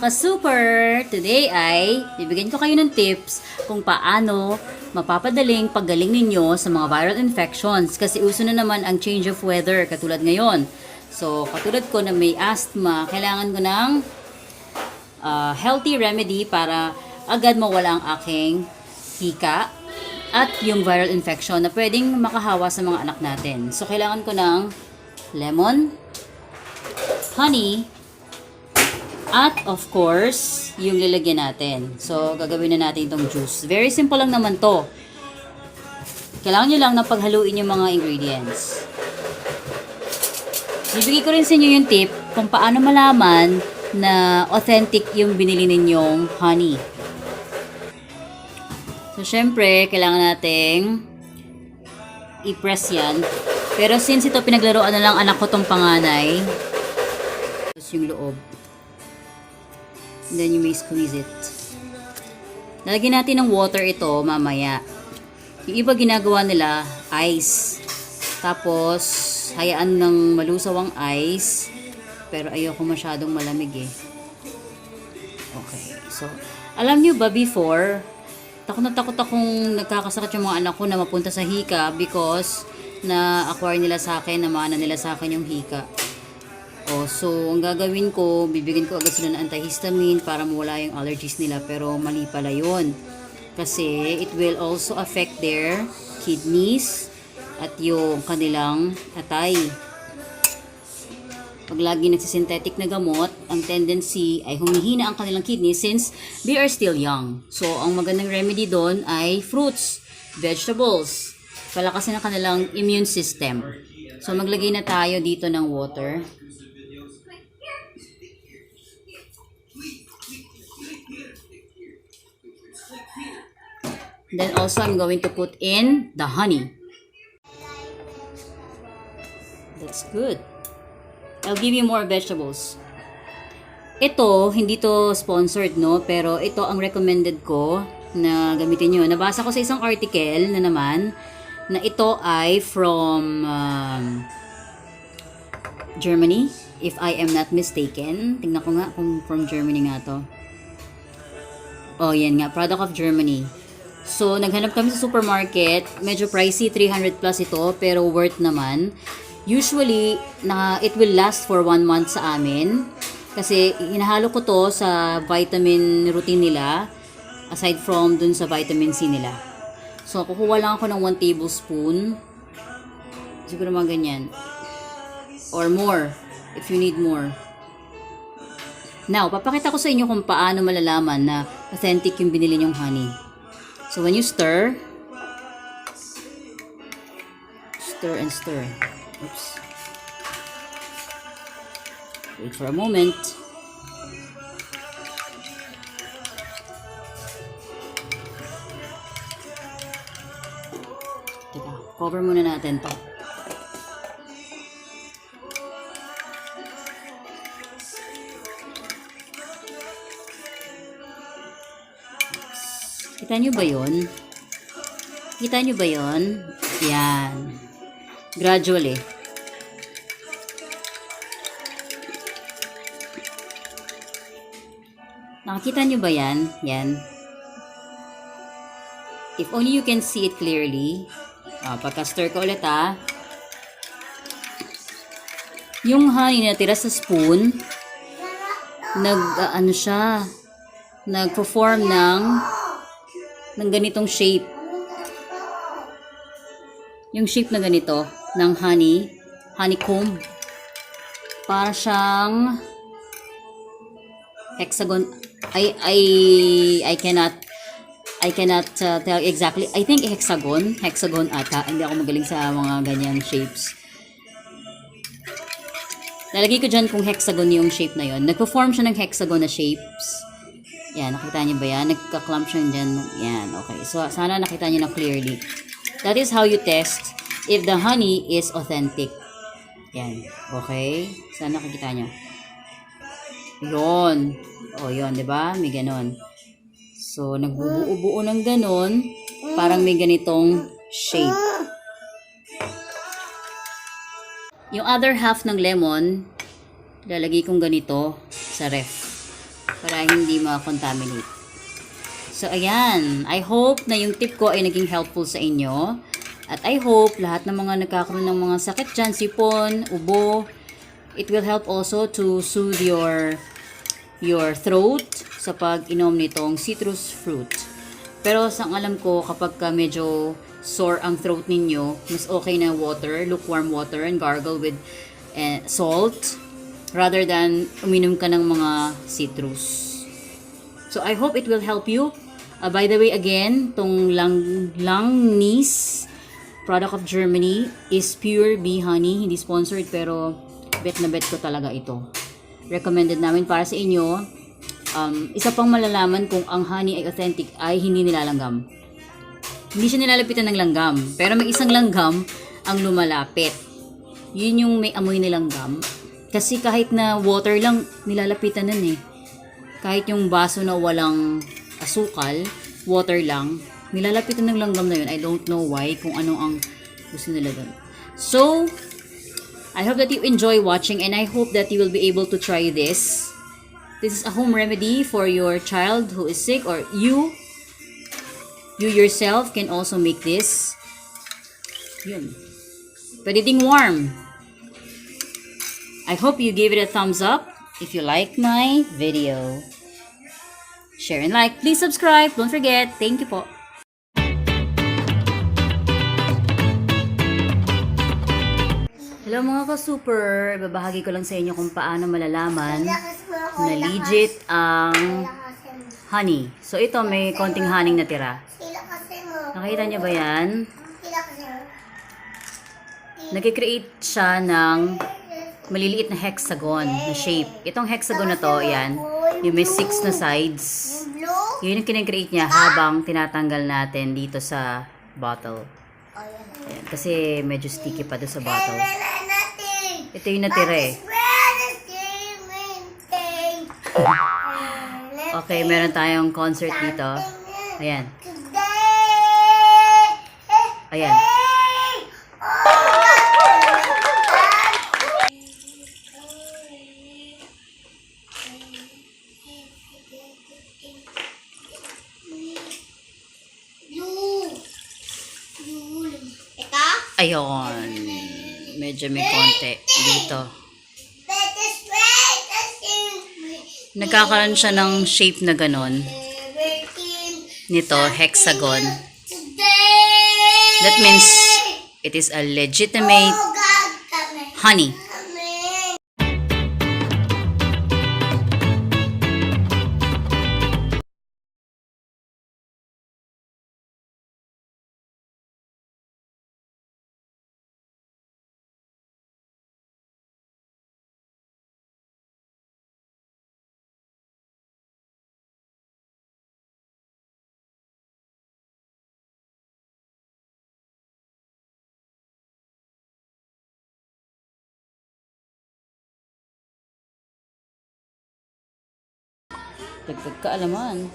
mga ka-super! Today ay bibigyan ko kayo ng tips kung paano mapapadaling paggaling ninyo sa mga viral infections kasi uso na naman ang change of weather katulad ngayon. So, katulad ko na may asthma, kailangan ko ng healthy remedy para agad mawala ang aking hika at yung viral infection na pwedeng makahawa sa mga anak natin. So, kailangan ko ng lemon, honey, at of course, yung lalagyan natin. So, gagawin na natin itong juice. Very simple lang naman to. Kailangan nyo lang na paghaluin yung mga ingredients. Bibigay ko rin sa inyo yung tip kung paano malaman na authentic yung binili ninyong honey. So, syempre, kailangan nating i-press yan. Pero since ito pinaglaruan na lang anak ko tong panganay, tapos yung loob. And then you may squeeze it. Lalagyan natin ng water ito mamaya. Yung iba ginagawa nila, ice. Tapos, hayaan ng malusaw ang ice. Pero ayoko masyadong malamig eh. Okay. So, alam nyo ba before, takot na takot akong nagkakasakit yung mga anak ko na mapunta sa hika because na-acquire nila sa akin, namana nila sa akin yung hika. So, ang gagawin ko, bibigyan ko agad sila ng antihistamine para mawala yung allergies nila. Pero mali pala yun. Kasi it will also affect their kidneys at yung kanilang atay. Pag lagi nagsisynthetic na gamot, ang tendency ay humihina ang kanilang kidneys since they are still young. So, ang magandang remedy doon ay fruits, vegetables. Palakasin ang kanilang immune system. So, maglagay na tayo dito ng water. Then also, I'm going to put in the honey. That's good. I'll give you more vegetables. Ito, hindi to sponsored, no? Pero ito ang recommended ko na gamitin nyo. Nabasa ko sa isang article na naman na ito ay from Germany, if I am not mistaken. Tingnan ko nga kung from Germany nga to. Oh, yan nga. Product of Germany. So, naghanap kami sa supermarket. Medyo pricey, 300 plus ito, pero worth naman. Usually, it will last for 1 month sa amin. Kasi, hinahalo ko to sa vitamin routine nila. Aside from dun sa vitamin C nila. So, kukuha lang ako ng 1 tablespoon. Siguro mga ganyan. Or more, if you need more. Now, papakita ko sa inyo kung paano malalaman na authentic yung binili nyong honey. So, when you stir and stir. Oops. Wait for a moment. Teka, cover muna natin to. Kita nyo ba yun? Kita nyo ba yun? Yan. Gradually. Nakakita nyo ba yan? Yan. If only you can see it clearly. Pagka-stir ko ulit yung honey na tira sa spoon, nag-perform ng ganitong shape. Yung shape na ganito ng honeycomb. Para siyang hexagon. I cannot tell exactly. I think hexagon ata. Hindi ako magaling sa mga ganyang shapes. Lalagay ko dyan kung hexagon yung shape na yon. Nagpo-form siya ng hexagon na shapes. Yan, nakita niyo ba yan? Nagka-clump siya dyan. Yan, okay. So, sana nakita niyo na clearly. That is how you test if the honey is authentic. Yan, okay. Sana nakikita niyo. Yon. O, yon, diba? May ganon. So, nagbubuo-buo ng ganon. Parang may ganitong shape. Yung other half ng lemon, lalagay kong ganito sa ref. para hindi ma-contaminate. So, ayan. I hope na yung tip ko ay naging helpful sa inyo. At I hope lahat ng mga nagkakaroon ng mga sakit dyan, sipon, ubo, it will help also to soothe your throat sa pag-inom nitong citrus fruit. Pero sa alam ko, kapag medyo sore ang throat ninyo, mas okay na water, lukewarm water, and gargle with salt rather than uminom ka ng mga citrus. So I hope it will help you. By the way, again, tong Langnis product of Germany is pure bee honey. Hindi sponsored pero bet na bet ko talaga ito. Recommended namin para sa inyo. Isa pang malalaman kung ang honey ay authentic ay hindi nilalanggam. Hindi siya nilalapitan ng langgam. Pero may isang langgam ang lumalapit. Yun yung may amoy ng langgam. Kasi kahit na water lang, nilalapitan nun eh. Kahit yung baso na walang asukal, water lang, nilalapitan ng langgam na yun. I don't know why, kung ano ang gusto nila dun. So, I hope that you enjoy watching and I hope that you will be able to try this. This is a home remedy for your child who is sick, or you yourself can also make this. Yun. Pwede ding warm. I hope you give it a thumbs up if you like my video. Share and like. Please subscribe. Don't forget. Thank you po. Hello mga ka-super. Babahagi ko lang sa inyo kung paano malalaman na legit ang honey. So ito may konting honey natira. Nakita niyo ba yan? Nag-create siya ng maliliit na hexagon na shape. Itong hexagon na to, yan, yung may 6 na sides. Yun yung kinecreate niya habang tinatanggal natin dito sa bottle. Ayan, kasi medyo sticky pa doon sa bottle. Ito yung natira eh. Okay, meron tayong concert dito. Ayan. Ayan. Ayun. Medyo may konti dito. Nagkakaroon siya ng shape na ganon. Nito, hexagon. That means it is a legitimate honey. Dagdag kaalaman.